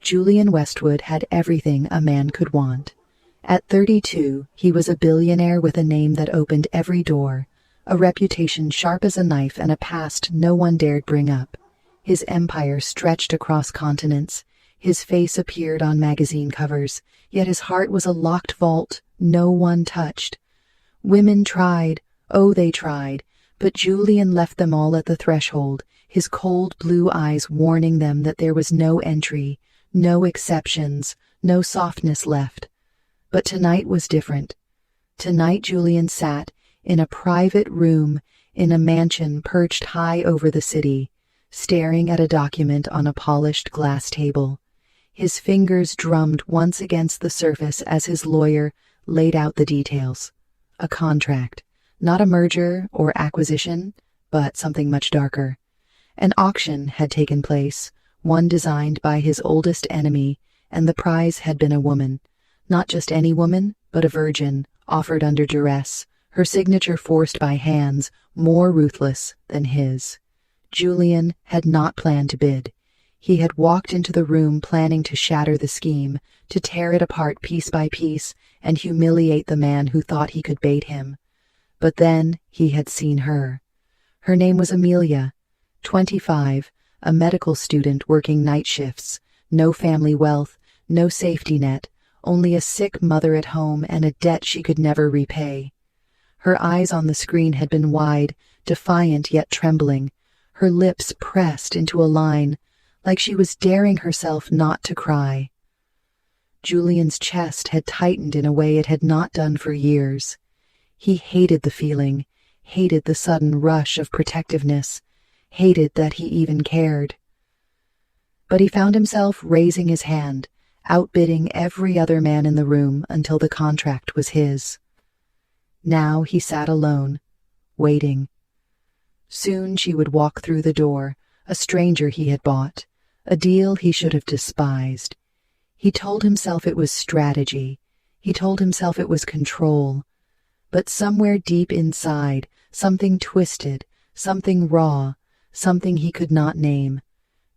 Julian Westwood had everything a man could want. At 32, he was a billionaire with a name that opened every door, a reputation sharp as a knife and a past no one dared bring up. His empire stretched across continents. His face appeared on magazine covers, yet his heart was a locked vault no one touched. Women tried, oh they tried, but Julian left them all at the threshold, his cold blue eyes warning them that there was no entry, no exceptions, no softness left. But tonight was different. Tonight Julian sat in a private room in a mansion perched high over the city, staring at a document on a polished glass table. His fingers drummed once against the surface as his lawyer laid out the details. A contract, not a merger or acquisition, but something much darker. An auction had taken place, one designed by his oldest enemy, and the prize had been a woman. Not just any woman, but a virgin, offered under duress, her signature forced by hands more ruthless than his. Julian had not planned to bid. He had walked into the room planning to shatter the scheme, to tear it apart piece by piece and humiliate the man who thought he could bait him. But then he had seen her. Her name was Amelia, 25, a medical student working night shifts, no family wealth, no safety net, only a sick mother at home and a debt she could never repay. Her eyes on the screen had been wide, defiant yet trembling, her lips pressed into a line, like she was daring herself not to cry. Julian's chest had tightened in a way it had not done for years. He hated the feeling, hated the sudden rush of protectiveness, hated that he even cared. But he found himself raising his hand, outbidding every other man in the room until the contract was his. Now he sat alone, waiting. Soon she would walk through the door, a stranger he had bought, a deal he should have despised. He told himself it was strategy. He told himself it was control. But somewhere deep inside, something twisted, something raw, something he could not name.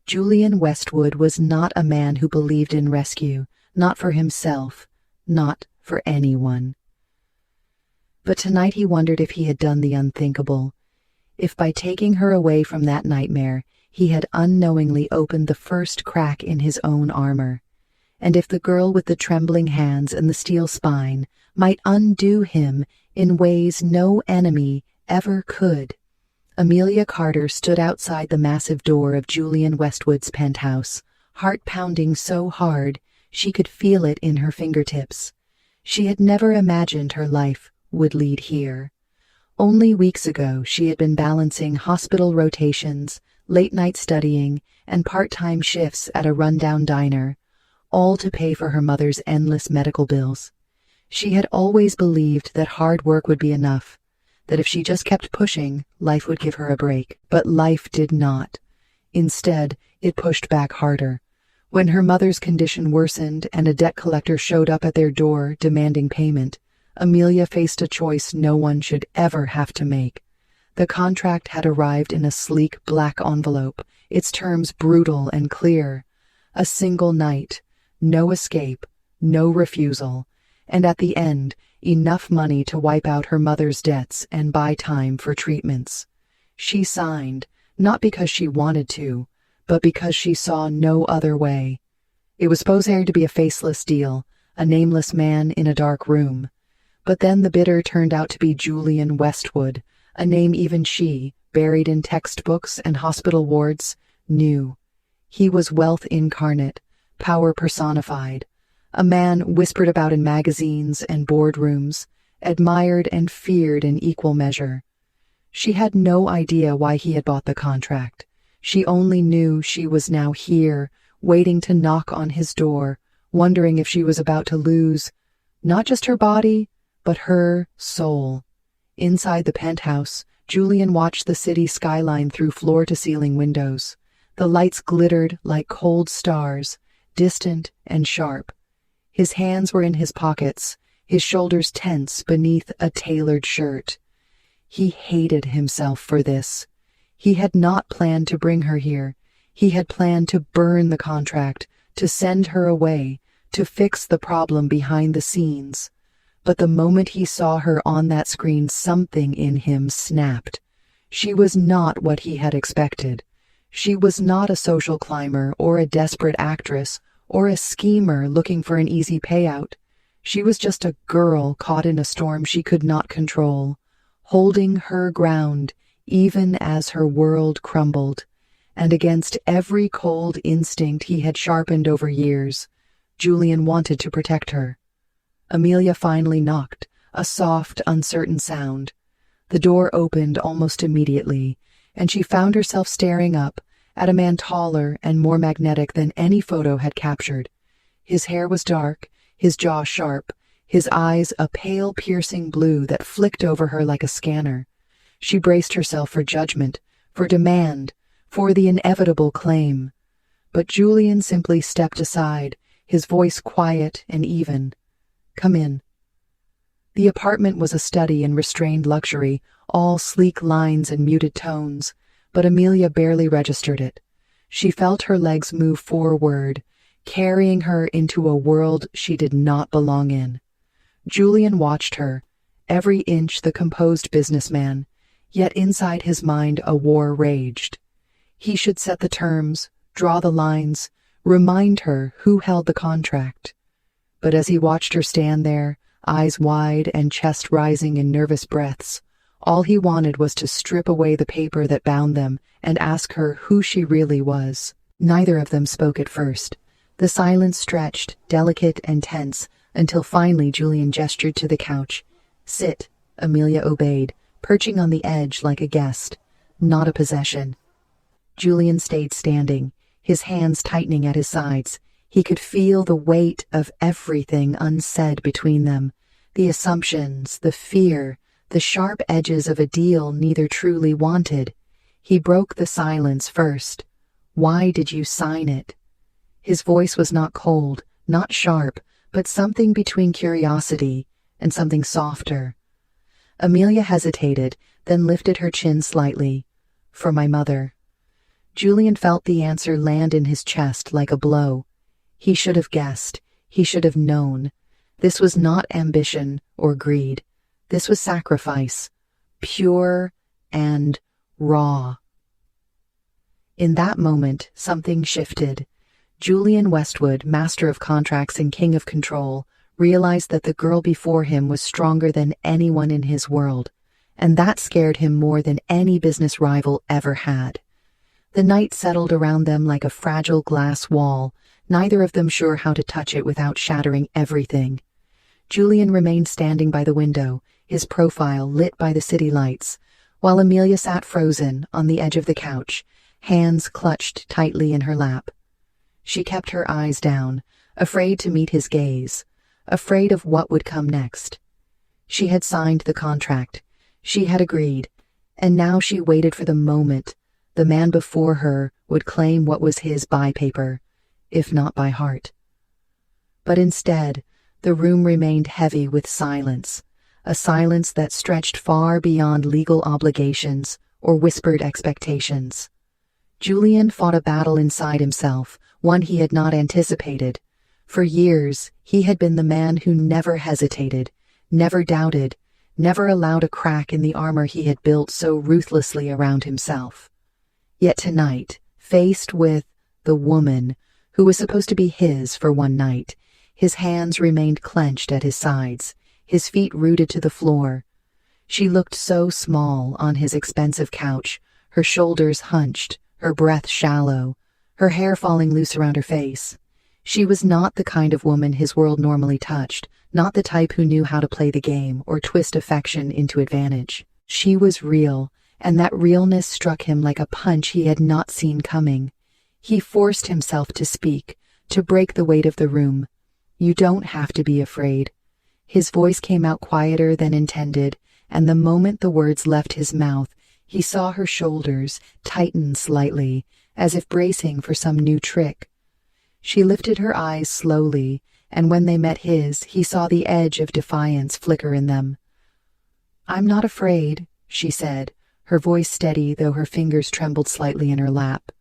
Julian Westwood was not a man who believed in rescue, not for himself, not for anyone. But tonight he wondered if he had done the unthinkable, if by taking her away from that nightmare, he had unknowingly opened the first crack in his own armor, and if the girl with the trembling hands and the steel spine might undo him in ways no enemy ever could. Amelia Carter stood outside the massive door of Julian Westwood's penthouse, heart pounding so hard she could feel it in her fingertips. She had never imagined her life would lead here. Only weeks ago she had been balancing hospital rotations, late-night studying, and part-time shifts at a rundown diner, all to pay for her mother's endless medical bills. She had always believed that hard work would be enough, that if she just kept pushing, life would give her a break. But life did not. Instead, it pushed back harder. When her mother's condition worsened and a debt collector showed up at their door demanding payment, Amelia faced a choice no one should ever have to make. The contract had arrived in a sleek black envelope, its terms brutal and clear. A single night, no escape, no refusal, and at the end, enough money to wipe out her mother's debts and buy time for treatments. She signed, not because she wanted to, but because she saw no other way. It was supposed to be a faceless deal, a nameless man in a dark room. But then the bidder turned out to be Julian Westwood, a name even she, buried in textbooks and hospital wards, knew. He was wealth incarnate, power personified, a man whispered about in magazines and boardrooms, admired and feared in equal measure. She had no idea why he had bought the contract. She only knew she was now here, waiting to knock on his door, wondering if she was about to lose, not just her body, but her soul. Inside the penthouse, Julian watched the city skyline through floor-to-ceiling windows. The lights glittered like cold stars, distant and sharp. His hands were in his pockets, his shoulders tense beneath a tailored shirt. He hated himself for this. He had not planned to bring her here. He had planned to burn the contract, to send her away, to fix the problem behind the scenes. But the moment he saw her on that screen, something in him snapped. She was not what he had expected. She was not a social climber or a desperate actress or a schemer looking for an easy payout. She was just a girl caught in a storm she could not control, holding her ground even as her world crumbled. And against every cold instinct he had sharpened over years, Julian wanted to protect her. Amelia finally knocked, a soft, uncertain sound. The door opened almost immediately, and she found herself staring up at a man taller and more magnetic than any photo had captured. His hair was dark, his jaw sharp, his eyes a pale, piercing blue that flicked over her like a scanner. She braced herself for judgment, for demand, for the inevitable claim. But Julian simply stepped aside, his voice quiet and even. "Come in." The apartment was a study in restrained luxury, all sleek lines and muted tones, but Amelia barely registered it. She felt her legs move forward, carrying her into a world she did not belong in. Julian watched her, every inch the composed businessman, yet inside his mind a war raged. He should set the terms, draw the lines, remind her who held the contract. But as he watched her stand there, eyes wide and chest rising in nervous breaths, all he wanted was to strip away the paper that bound them and ask her who she really was. Neither of them spoke at first. The silence stretched, delicate and tense, until finally Julian gestured to the couch. "Sit," Amelia obeyed, perching on the edge like a guest, not a possession. Julian stayed standing, his hands tightening at his sides. He could feel the weight of everything unsaid between them, the assumptions, the fear, the sharp edges of a deal neither truly wanted. He broke the silence first. "Why did you sign it?" His voice was not cold, not sharp, but something between curiosity and something softer. Amelia hesitated, then lifted her chin slightly. "For my mother." Julian felt the answer land in his chest like a blow. He should have guessed. He should have known. This was not ambition or greed. This was sacrifice, pure and raw. In that moment, something shifted. Julian Westwood, master of contracts and king of control, realized that the girl before him was stronger than anyone in his world, and that scared him more than any business rival ever had. The night settled around them like a fragile glass wall, neither of them sure how to touch it without shattering everything. Julian remained standing by the window, his profile lit by the city lights, while Amelia sat frozen on the edge of the couch, hands clutched tightly in her lap. She kept her eyes down, afraid to meet his gaze, afraid of what would come next. She had signed the contract. She had agreed, and now she waited for the moment the man before her would claim what was his by paper, if not by heart. But instead, the room remained heavy with silence, a silence that stretched far beyond legal obligations or whispered expectations. Julian fought a battle inside himself, one he had not anticipated. For years, he had been the man who never hesitated, never doubted, never allowed a crack in the armor he had built so ruthlessly around himself. Yet tonight, faced with the woman who was supposed to be his for one night, his hands remained clenched at his sides, his feet rooted to the floor. She looked so small on his expensive couch, her shoulders hunched, her breath shallow, her hair falling loose around her face. She was not the kind of woman his world normally touched, not the type who knew how to play the game or twist affection into advantage. She was real, and that realness struck him like a punch he had not seen coming. He forced himself to speak, to break the weight of the room. "You don't have to be afraid." His voice came out quieter than intended, and the moment the words left his mouth, he saw her shoulders tighten slightly, as if bracing for some new trick. She lifted her eyes slowly, and when they met his, he saw the edge of defiance flicker in them. "I'm not afraid," she said, her voice steady though her fingers trembled slightly in her lap.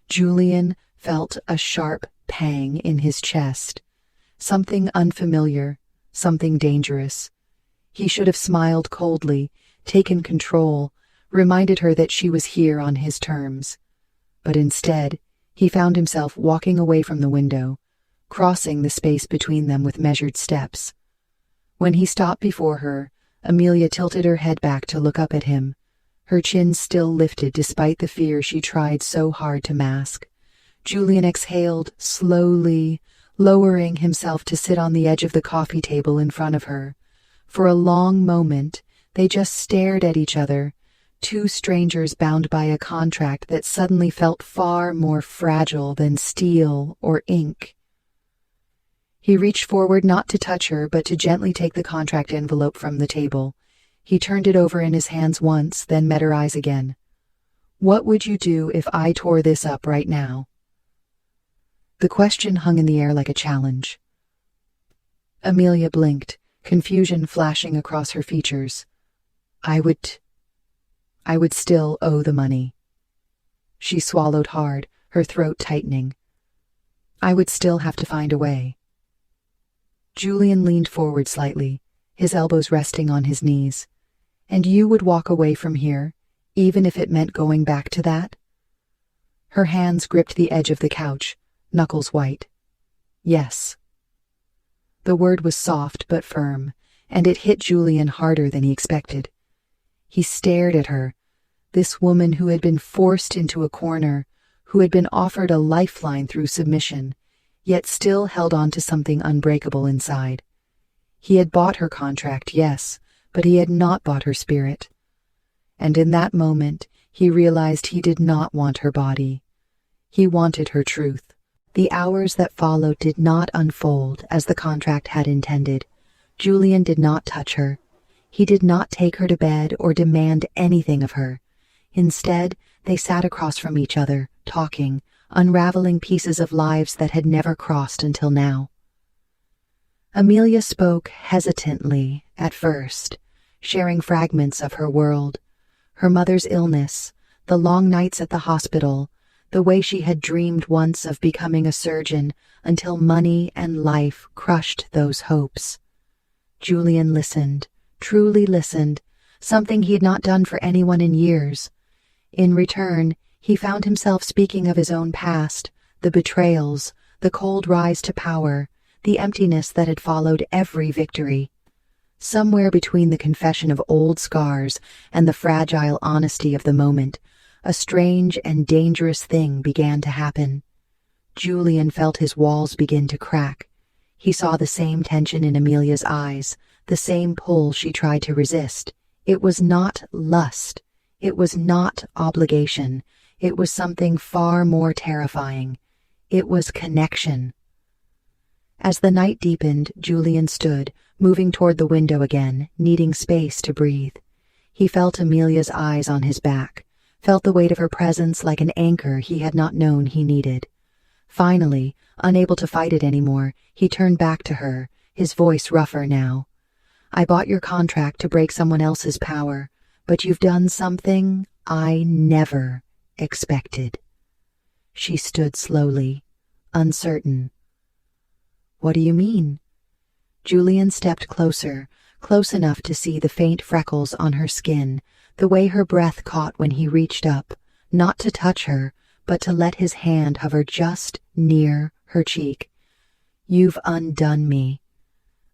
Julian felt a sharp pang in his chest. Something unfamiliar, something dangerous. He should have smiled coldly, taken control, reminded her that she was here on his terms. But instead, he found himself walking away from the window, crossing the space between them with measured steps. When he stopped before her, Amelia tilted her head back to look up at him, her chin still lifted despite the fear she tried so hard to mask. Julian exhaled slowly, lowering himself to sit on the edge of the coffee table in front of her. For a long moment, they just stared at each other, two strangers bound by a contract that suddenly felt far more fragile than steel or ink. He reached forward not to touch her, but to gently take the contract envelope from the table. He turned it over in his hands once, then met her eyes again. "What would you do if I tore this up right now?" The question hung in the air like a challenge. Amelia blinked, confusion flashing across her features. I would still owe the money." She swallowed hard, her throat tightening. "I would still have to find a way." Julian leaned forward slightly, his elbows resting on his knees. "And you would walk away from here, even if it meant going back to that?" Her hands gripped the edge of the couch, knuckles white. "Yes." The word was soft but firm, and it hit Julian harder than he expected. He stared at her, this woman who had been forced into a corner, who had been offered a lifeline through submission, yet still held on to something unbreakable inside. He had bought her contract, yes, but he had not bought her spirit. And in that moment, he realized he did not want her body. He wanted her truth. The hours that followed did not unfold as the contract had intended. Julian did not touch her. He did not take her to bed or demand anything of her. Instead, they sat across from each other, talking, unraveling pieces of lives that had never crossed until now. Amelia spoke hesitantly at first, sharing fragments of her world, her mother's illness, the long nights at the hospital, the way she had dreamed once of becoming a surgeon until money and life crushed those hopes. Julian listened, truly listened, something he had not done for anyone in years. In return, he found himself speaking of his own past, the betrayals, the cold rise to power, the emptiness that had followed every victory. Somewhere between the confession of old scars and the fragile honesty of the moment, a strange and dangerous thing began to happen. Julian felt his walls begin to crack. He saw the same tension in Amelia's eyes, the same pull she tried to resist. It was not lust. It was not obligation. It was something far more terrifying. It was connection. As the night deepened, Julian stood, moving toward the window again, needing space to breathe. He felt Amelia's eyes on his back, felt the weight of her presence like an anchor he had not known he needed. Finally, unable to fight it anymore, he turned back to her, his voice rougher now. "I bought your contract to break someone else's power, but you've done something I never expected." She stood slowly, uncertain. "What do you mean?" Julian stepped closer, close enough to see the faint freckles on her skin, the way her breath caught when he reached up, not to touch her, but to let his hand hover just near her cheek. "You've undone me."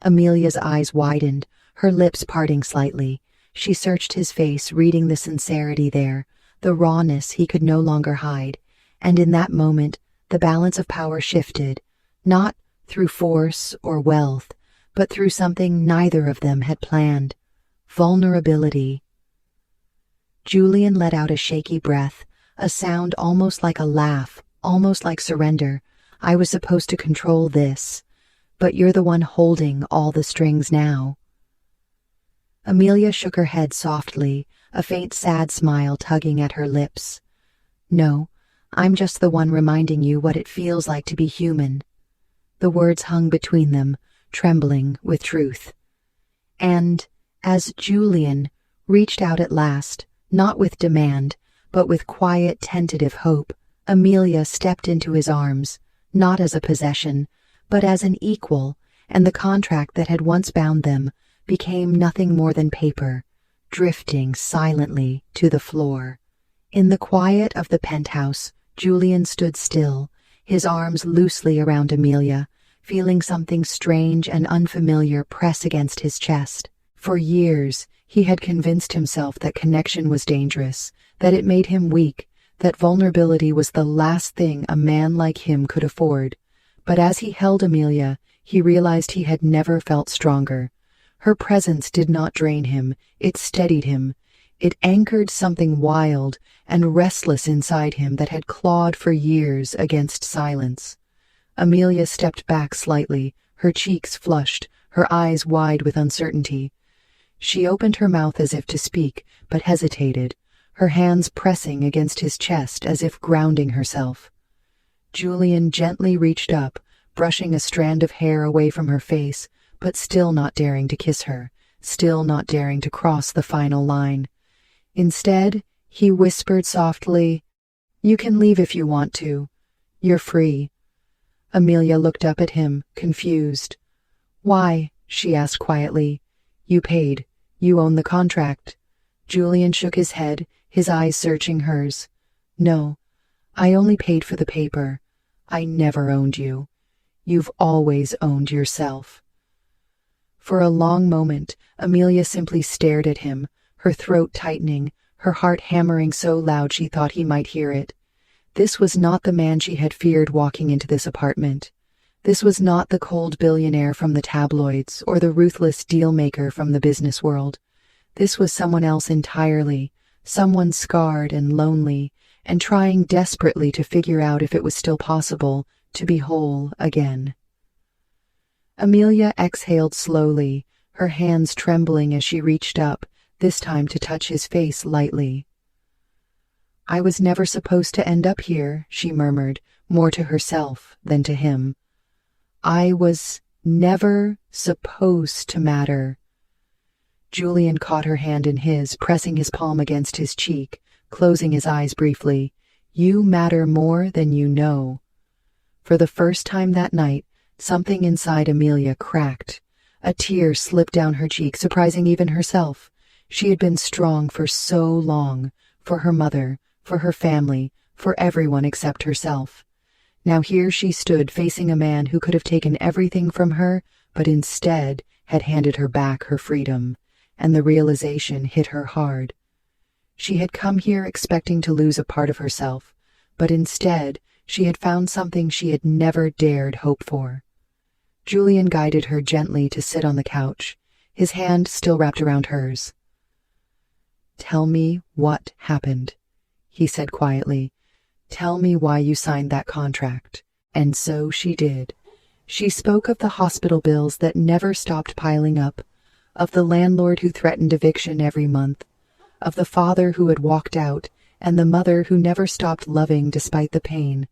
Amelia's eyes widened, her lips parting slightly. She searched his face, reading the sincerity there, the rawness he could no longer hide, and in that moment, the balance of power shifted, not through force or wealth, but through something neither of them had planned: vulnerability. Julian let out a shaky breath, a sound almost like a laugh, almost like surrender. "I was supposed to control this, but you're the one holding all the strings now." Amelia shook her head softly, a faint sad smile tugging at her lips. "No, I'm just the one reminding you what it feels like to be human." The words hung between them, trembling with truth. And as Julian reached out at last, not with demand, but with quiet, tentative hope, Amelia stepped into his arms, not as a possession, but as an equal, and the contract that had once bound them became nothing more than paper, drifting silently to the floor. In the quiet of the penthouse, Julian stood still, his arms loosely around Amelia, feeling something strange and unfamiliar press against his chest. For years, he had convinced himself that connection was dangerous, that it made him weak, that vulnerability was the last thing a man like him could afford. But as he held Amelia, he realized he had never felt stronger. Her presence did not drain him, it steadied him. It anchored something wild and restless inside him that had clawed for years against silence. Amelia stepped back slightly, her cheeks flushed, her eyes wide with uncertainty. She opened her mouth as if to speak, but hesitated, her hands pressing against his chest as if grounding herself. Julian gently reached up, brushing a strand of hair away from her face, but still not daring to kiss her, still not daring to cross the final line. Instead, he whispered softly, "You can leave if you want to. You're free." Amelia looked up at him, confused. "Why?" she asked quietly. "You paid. You own the contract." Julian shook his head, his eyes searching hers. "No, I only paid for the paper. I never owned you. You've always owned yourself." For a long moment, Amelia simply stared at him, her throat tightening, her heart hammering so loud she thought he might hear it. This was not the man she had feared walking into this apartment. This was not the cold billionaire from the tabloids or the ruthless deal-maker from the business world. This was someone else entirely, someone scarred and lonely, and trying desperately to figure out if it was still possible to be whole again. Amelia exhaled slowly, her hands trembling as she reached up, this time to touch his face lightly. "I was never supposed to end up here," she murmured, more to herself than to him. "I was never supposed to matter." Julian caught her hand in his, pressing his palm against his cheek, closing his eyes briefly. "You matter more than you know." For the first time that night, something inside Amelia cracked. A tear slipped down her cheek, surprising even herself. She had been strong for so long, for her mother, for her family, for everyone except herself. Now here she stood facing a man who could have taken everything from her, but instead had handed her back her freedom, and the realization hit her hard. She had come here expecting to lose a part of herself, but instead she had found something she had never dared hope for. Julian guided her gently to sit on the couch, his hand still wrapped around hers. "Tell me what happened," he said quietly. "Tell me why you signed that contract." And so she did. She spoke of the hospital bills that never stopped piling up, of the landlord who threatened eviction every month, of the father who had walked out, and the mother who never stopped loving despite the pain.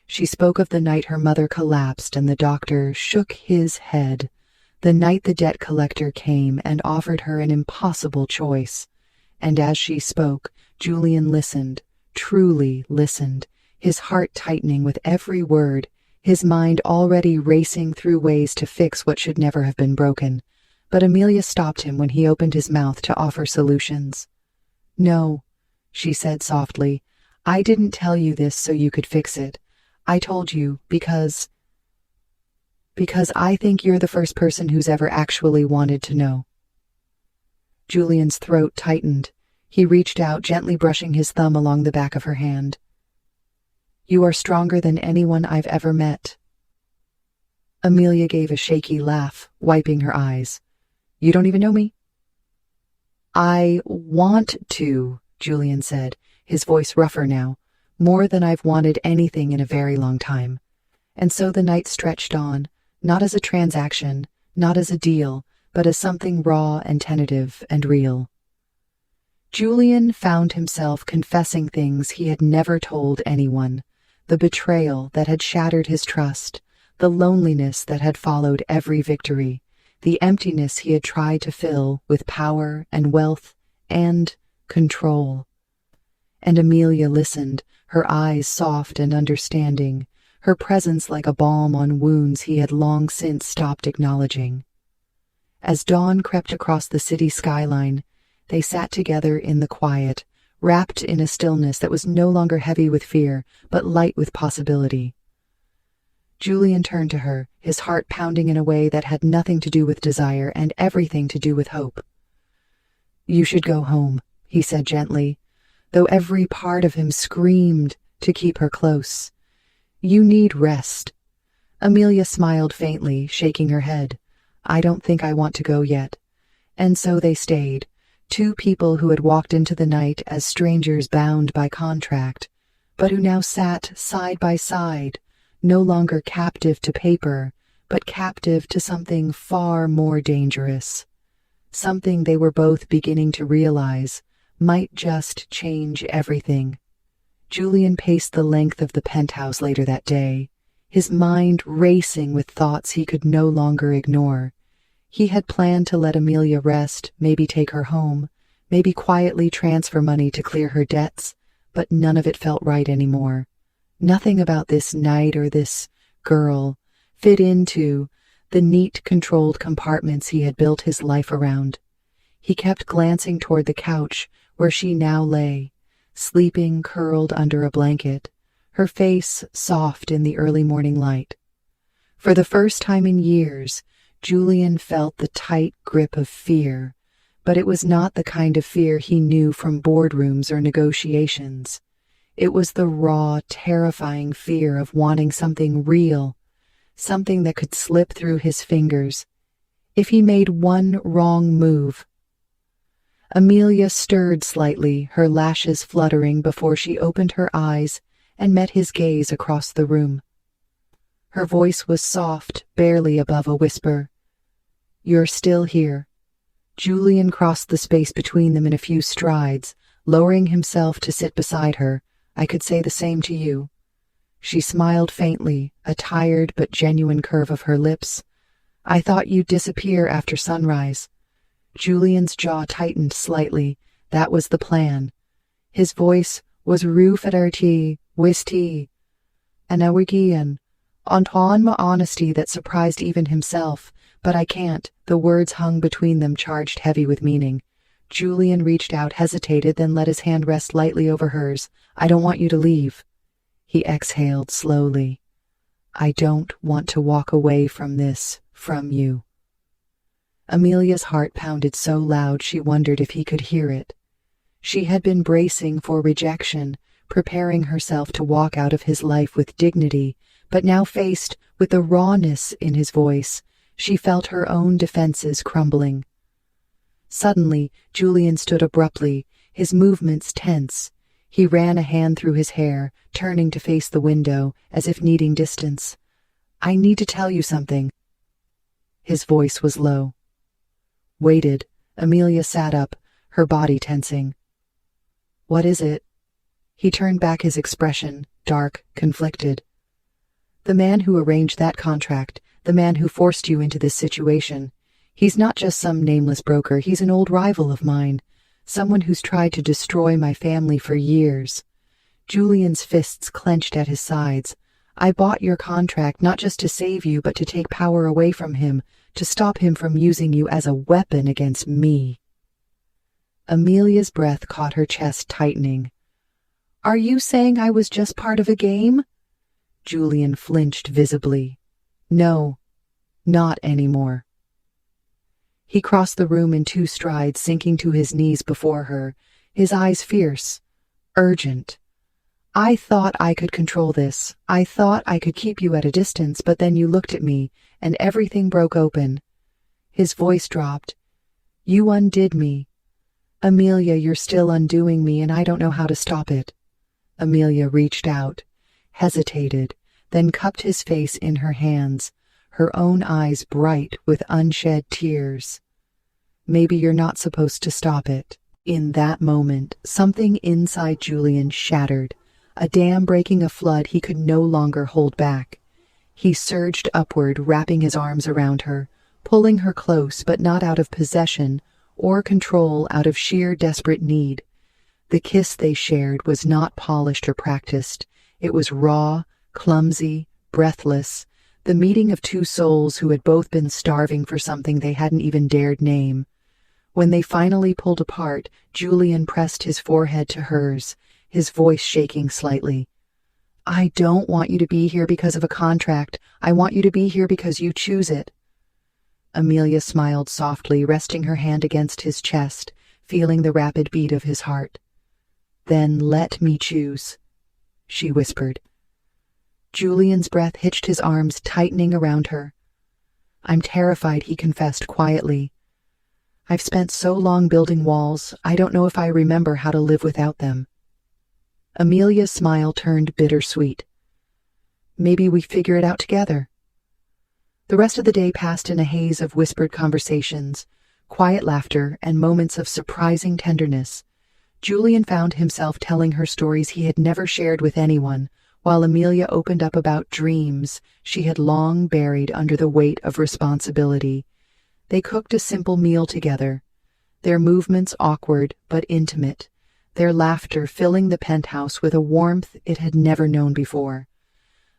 She spoke of the night her mother collapsed and the doctor shook his head, the night the debt collector came and offered her an impossible choice. And as she spoke, Julian listened, truly listened, his heart tightening with every word, his mind already racing through ways to fix what should never have been broken. But Amelia stopped him when he opened his mouth to offer solutions. "No," she said softly, "I didn't tell you this so you could fix it. I told you because I think you're the first person who's ever actually wanted to know." Julian's throat tightened. He reached out, gently brushing his thumb along the back of her hand. "You are stronger than anyone I've ever met." Amelia gave a shaky laugh, wiping her eyes. "You don't even know me?" "I want to," Julian said, his voice rougher now, "more than I've wanted anything in a very long time." And so the night stretched on, not as a transaction, not as a deal, but as something raw and tentative and real. Julian found himself confessing things he had never told anyone, the betrayal that had shattered his trust, the loneliness that had followed every victory, the emptiness he had tried to fill with power and wealth and control. And Amelia listened, her eyes soft and understanding, her presence like a balm on wounds he had long since stopped acknowledging. As dawn crept across the city skyline, they sat together in the quiet, wrapped in a stillness that was no longer heavy with fear, but light with possibility. Julian turned to her, his heart pounding in a way that had nothing to do with desire and everything to do with hope. "You should go home," he said gently, though every part of him screamed to keep her close. "You need rest." Amelia smiled faintly, shaking her head. "I don't think I want to go yet." And so they stayed, two people who had walked into the night as strangers bound by contract, but who now sat side by side, no longer captive to paper, but captive to something far more dangerous. Something they were both beginning to realize might just change everything. Julian paced the length of the penthouse later that day, his mind racing with thoughts he could no longer ignore. He had planned to let Amelia rest, maybe take her home, maybe quietly transfer money to clear her debts, but none of it felt right anymore. Nothing about this night or this girl fit into the neat, controlled compartments he had built his life around. He kept glancing toward the couch where she now lay, sleeping curled under a blanket, her face soft in the early morning light. For the first time in years, Julian felt the tight grip of fear, but it was not the kind of fear he knew from boardrooms or negotiations. It was the raw, terrifying fear of wanting something real, something that could slip through his fingers if he made one wrong move. Amelia stirred slightly, her lashes fluttering before she opened her eyes and met his gaze across the room. Her voice was soft, barely above a whisper. "You're still here." Julian crossed the space between them in a few strides, lowering himself to sit beside her. "I could say the same to you." She smiled faintly, a tired but genuine curve of her lips. "I thought you'd disappear after sunrise." Julian's jaw tightened slightly. That was the plan. His voice was rue-fadarti, wisti, anawigian, Antoine ma honesty that surprised even himself. "But I can't." The words hung between them, charged heavy with meaning. Julian reached out, hesitated, then let his hand rest lightly over hers. "I don't want you to leave." He exhaled slowly. "I don't want to walk away from this, from you." Amelia's heart pounded so loud she wondered if he could hear it. She had been bracing for rejection, preparing herself to walk out of his life with dignity, but now faced with the rawness in his voice, she felt her own defenses crumbling. Suddenly, Julian stood abruptly, his movements tense. He ran a hand through his hair, turning to face the window, as if needing distance. "I need to tell you something." His voice was low. Waited. Amelia sat up, her body tensing. "What is it?" He turned back, his expression dark, conflicted. "The man who arranged that contract, the man who forced you into this situation, he's not just some nameless broker, he's an old rival of mine, someone who's tried to destroy my family for years." Julian's fists clenched at his sides. "I bought your contract not just to save you, but to take power away from him, to stop him from using you as a weapon against me." Amelia's breath caught her chest tightening. "Are you saying I was just part of a game?" Julian flinched visibly. "No, not anymore." He crossed the room in 2 strides, sinking to his knees before her, his eyes fierce, urgent. "I thought I could control this. I thought I could keep you at a distance, but then you looked at me, and everything broke open." His voice dropped. "You undid me. Amelia, you're still undoing me, and I don't know how to stop it." Amelia reached out, hesitated, then cupped his face in her hands, her own eyes bright with unshed tears. "Maybe you're not supposed to stop it." In that moment, something inside Julian shattered, a dam breaking a flood he could no longer hold back. He surged upward, wrapping his arms around her, pulling her close, but not out of possession or control, out of sheer desperate need. The kiss they shared was not polished or practiced. It was raw, clumsy, breathless, the meeting of two souls who had both been starving for something they hadn't even dared name. When they finally pulled apart, Julian pressed his forehead to hers, his voice shaking slightly. "I don't want you to be here because of a contract. I want you to be here because you choose it." Amelia smiled softly, resting her hand against his chest, feeling the rapid beat of his heart. "Then let me choose," she whispered. Julian's breath hitched, his arms tightening around her. "I'm terrified," he confessed quietly. "I've spent so long building walls, I don't know if I remember how to live without them." Amelia's smile turned bittersweet. "Maybe we figure it out together." The rest of the day passed in a haze of whispered conversations, quiet laughter, and moments of surprising tenderness. Julian found himself telling her stories he had never shared with anyone, while Amelia opened up about dreams she had long buried under the weight of responsibility. They cooked a simple meal together, their movements awkward but intimate, their laughter filling the penthouse with a warmth it had never known before.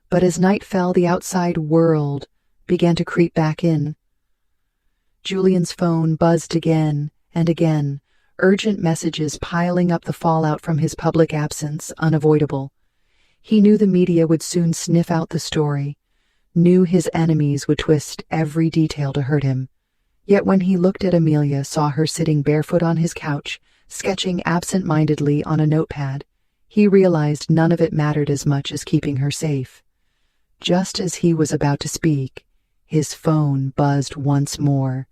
But as night fell, the outside world began to creep back in. Julian's phone buzzed again and again, urgent messages piling up, the fallout from his public absence unavoidable. He knew the media would soon sniff out the story, knew his enemies would twist every detail to hurt him. Yet when he looked at Amelia, saw her sitting barefoot on his couch, sketching absent-mindedly on a notepad, he realized none of it mattered as much as keeping her safe. Just as he was about to speak, his phone buzzed once more,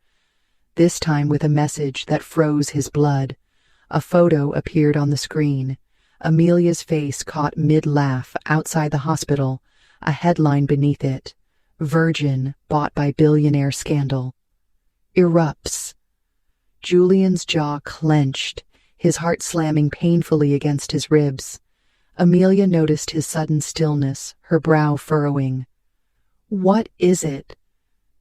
this time with a message that froze his blood. A photo appeared on the screen. Amelia's face caught mid-laugh outside the hospital, a headline beneath it, "Virgin bought by Billionaire scandal. Erupts." Julian's jaw clenched, his heart slamming painfully against his ribs. Amelia noticed his sudden stillness, her brow furrowing. "What is it?"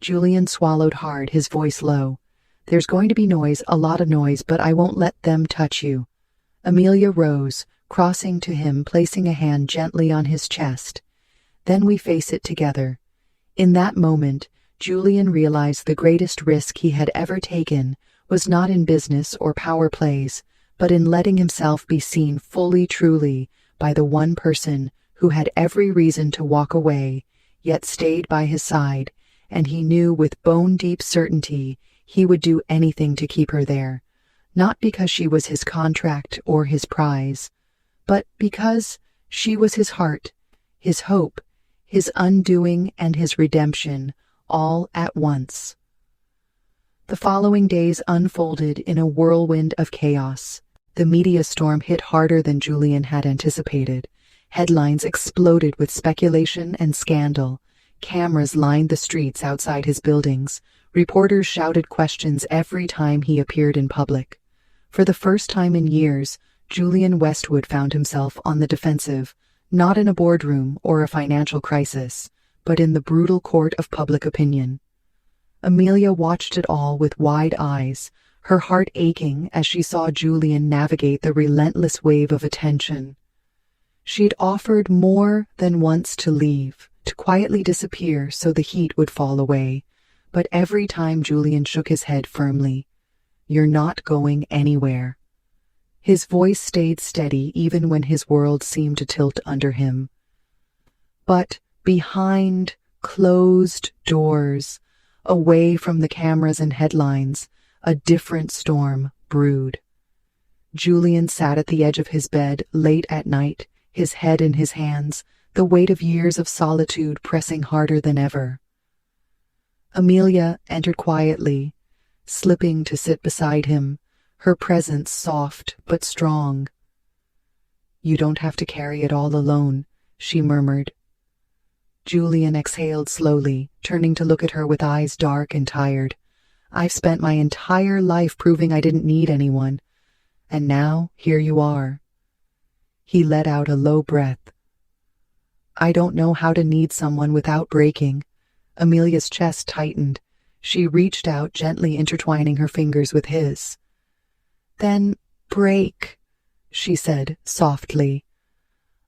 Julian swallowed hard, his voice low. "There's going to be noise, a lot of noise, but I won't let them touch you." Amelia rose, crossing to him, placing a hand gently on his chest. "Then we face it together." In that moment, Julian realized the greatest risk he had ever taken was not in business or power plays, but in letting himself be seen fully, truly, by the one person who had every reason to walk away, yet stayed by his side, and he knew with bone-deep certainty he would do anything to keep her there, not because she was his contract or his prize, but because she was his heart, his hope, his undoing, and his redemption, all at once. The following days unfolded in a whirlwind of chaos. The media storm hit harder than Julian had anticipated. Headlines exploded with speculation and scandal. Cameras lined the streets outside his buildings. Reporters shouted questions every time he appeared in public. For the first time in years, Julian Westwood found himself on the defensive, not in a boardroom or a financial crisis, but in the brutal court of public opinion. Amelia watched it all with wide eyes, her heart aching as she saw Julian navigate the relentless wave of attention. She'd offered more than once to leave, to quietly disappear so the heat would fall away, but every time Julian shook his head firmly. "You're not going anywhere." His voice stayed steady even when his world seemed to tilt under him. But behind closed doors, away from the cameras and headlines, a different storm brewed. Julian sat at the edge of his bed late at night, his head in his hands, the weight of years of solitude pressing harder than ever. Amelia entered quietly, slipping to sit beside him, her presence soft but strong. "You don't have to carry it all alone," she murmured. Julian exhaled slowly, turning to look at her with eyes dark and tired. "I've spent my entire life proving I didn't need anyone, and now here you are." He let out a low breath. "I don't know how to need someone without breaking." Amelia's chest tightened. She reached out, gently intertwining her fingers with his. "Then break," she said softly.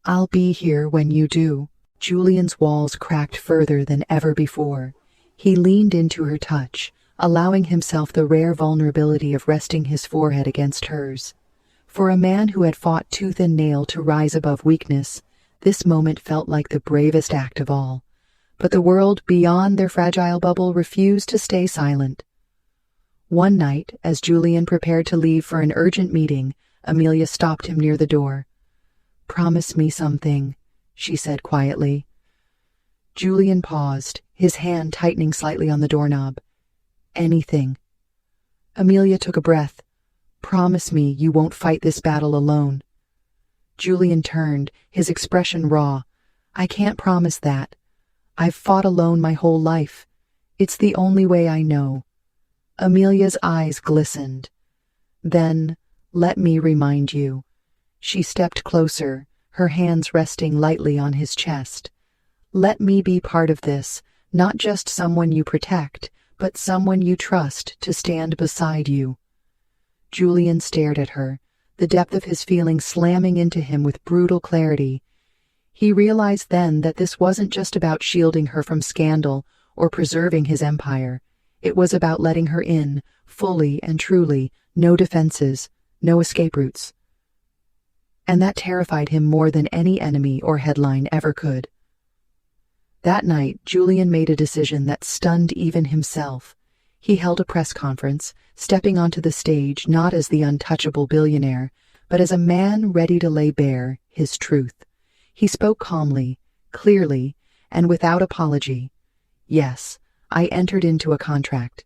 "I'll be here when you do." Julian's walls cracked further than ever before. He leaned into her touch, allowing himself the rare vulnerability of resting his forehead against hers. For a man who had fought tooth and nail to rise above weakness, this moment felt like the bravest act of all. But the world beyond their fragile bubble refused to stay silent. One night, as Julian prepared to leave for an urgent meeting, Amelia stopped him near the door. "Promise me something," she said quietly. Julian paused, his hand tightening slightly on the doorknob. "Anything." Amelia took a breath. "Promise me you won't fight this battle alone." Julian turned, his expression raw. "I can't promise that. I've fought alone my whole life. It's the only way I know." Amelia's eyes glistened. "Then, let me remind you." She stepped closer, her hands resting lightly on his chest. "Let me be part of this, not just someone you protect, but someone you trust to stand beside you." Julian stared at her, the depth of his feeling slamming into him with brutal clarity. He realized then that this wasn't just about shielding her from scandal or preserving his empire. It was about letting her in, fully and truly, no defenses, no escape routes. And that terrified him more than any enemy or headline ever could. That night, Julian made a decision that stunned even himself. He held a press conference, stepping onto the stage not as the untouchable billionaire, but as a man ready to lay bare his truth. He spoke calmly, clearly, and without apology. "Yes, I entered into a contract.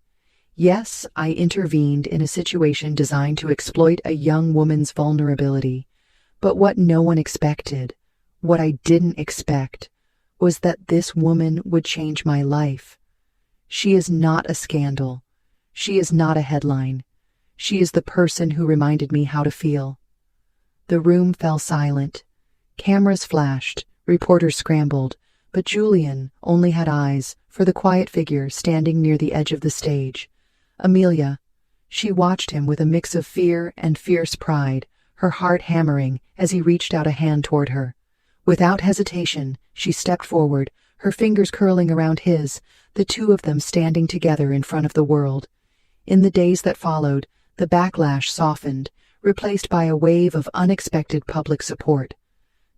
Yes, I intervened in a situation designed to exploit a young woman's vulnerability. But what no one expected, what I didn't expect, was that this woman would change my life. She is not a scandal. She is not a headline. She is the person who reminded me how to feel." The room fell silent. Cameras flashed, reporters scrambled, but Julian only had eyes for the quiet figure standing near the edge of the stage. Amelia. She watched him with a mix of fear and fierce pride, her heart hammering as he reached out a hand toward her. Without hesitation, she stepped forward, her fingers curling around his, the two of them standing together in front of the world. In the days that followed, the backlash softened, replaced by a wave of unexpected public support.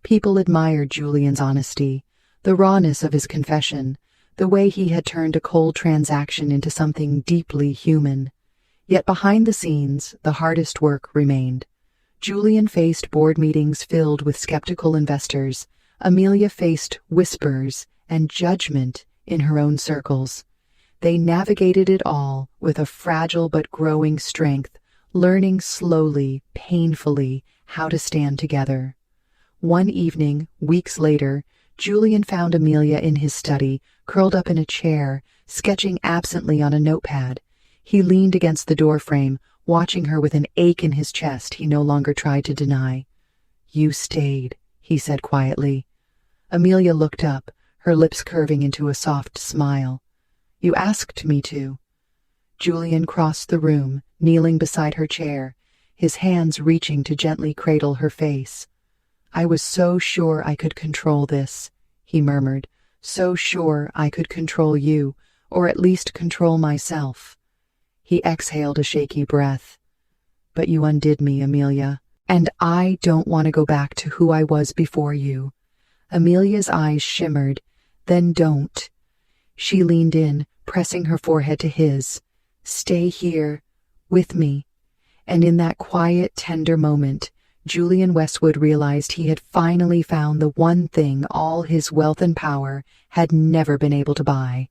People admired Julian's honesty, the rawness of his confession, the way he had turned a cold transaction into something deeply human. Yet behind the scenes, the hardest work remained. Julian faced board meetings filled with skeptical investors. Amelia faced whispers and judgment in her own circles. They navigated it all with a fragile but growing strength, learning slowly, painfully, how to stand together. One evening, weeks later, Julian found Amelia in his study, curled up in a chair, sketching absently on a notepad. He leaned against the doorframe, watching her with an ache in his chest he no longer tried to deny. "You stayed," he said quietly. Amelia looked up, her lips curving into a soft smile. "You asked me to." Julian crossed the room, kneeling beside her chair, his hands reaching to gently cradle her face. "I was so sure I could control this," he murmured, "so sure I could control you, or at least control myself." He exhaled a shaky breath. "But you undid me, Amelia, and I don't want to go back to who I was before you." Amelia's eyes shimmered. "Then don't." She leaned in, pressing her forehead to his. "Stay here, with me." And in that quiet, tender moment, Julian Westwood realized he had finally found the one thing all his wealth and power had never been able to buy.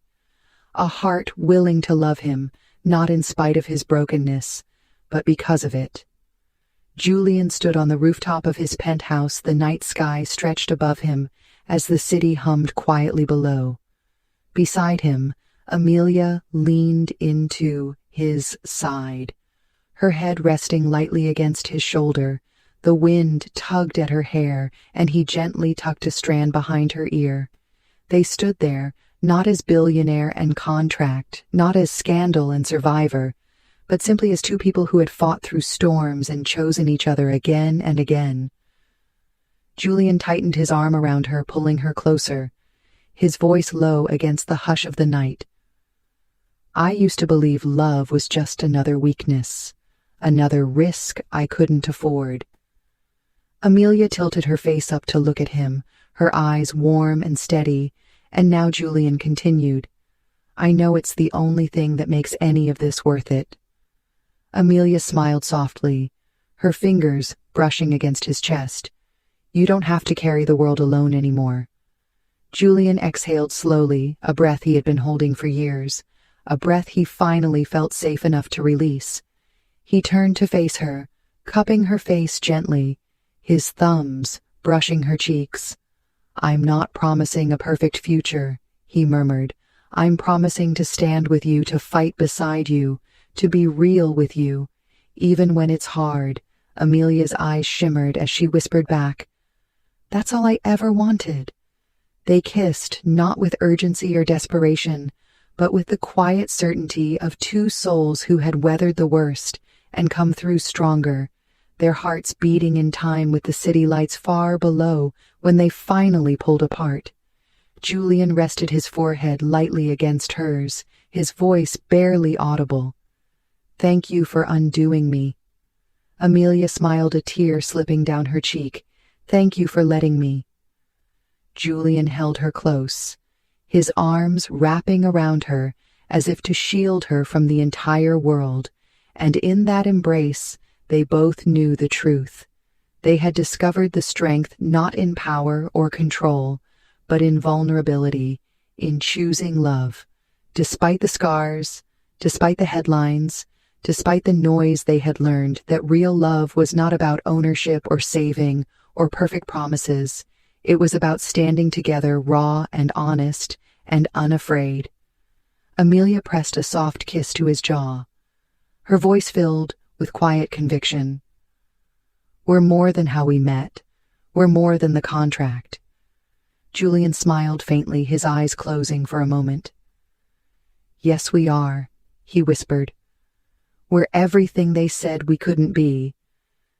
A heart willing to love him, not in spite of his brokenness, but because of it. Julian stood on the rooftop of his penthouse, the night sky stretched above him as the city hummed quietly below. Beside him, Amelia leaned into his side, her head resting lightly against his shoulder. The wind tugged at her hair, and he gently tucked a strand behind her ear. They stood there, not as billionaire and contract, not as scandal and survivor, but simply as two people who had fought through storms and chosen each other again and again. Julian tightened his arm around her, pulling her closer. his voice low against the hush of the night. I used to believe love was just another weakness, another risk I couldn't afford. Amelia tilted her face up to look at him, her eyes warm and steady, and now Julian continued, I know it's the only thing that makes any of this worth it. Amelia smiled softly, her fingers brushing against his chest. You don't have to carry the world alone anymore. Julian exhaled slowly, a breath he had been holding for years, a breath he finally felt safe enough to release. He turned to face her, cupping her face gently, his thumbs brushing her cheeks. I'm not promising a perfect future, he murmured. I'm promising to stand with you, to fight beside you, to be real with you, even when it's hard. Amelia's eyes shimmered as she whispered back, That's all I ever wanted. They kissed, not with urgency or desperation, but with the quiet certainty of two souls who had weathered the worst and come through stronger, their hearts beating in time with the city lights far below when they finally pulled apart. Julian rested his forehead lightly against hers, his voice barely audible. Thank you for undoing me. Amelia smiled, a tear slipping down her cheek. Thank you for letting me. Julian held her close, his arms wrapping around her as if to shield her from the entire world, and in that embrace they both knew the truth. They had discovered the strength not in power or control, but in vulnerability, in choosing love. Despite the scars, despite the headlines, despite the noise they had learned that real love was not about ownership or saving or perfect promises. It was about standing together, raw and honest and unafraid. Amelia pressed a soft kiss to his jaw, her voice filled with quiet conviction. We're more than how we met. We're more than the contract. Julian smiled faintly, his eyes closing for a moment. Yes, we are, he whispered. We're everything they said we couldn't be.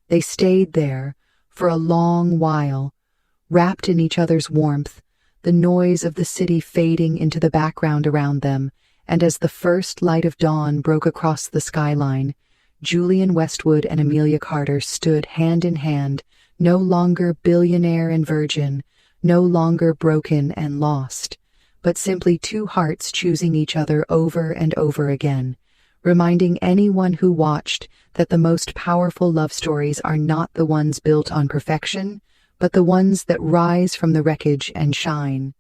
They stayed there for a long while, wrapped in each other's warmth, the noise of the city fading into the background around them, and as the first light of dawn broke across the skyline, Julian Westwood and Amelia Carter stood hand in hand, no longer billionaire and virgin, no longer broken and lost, but simply two hearts choosing each other over and over again, reminding anyone who watched that the most powerful love stories are not the ones built on perfection, but the ones that rise from the wreckage and shine.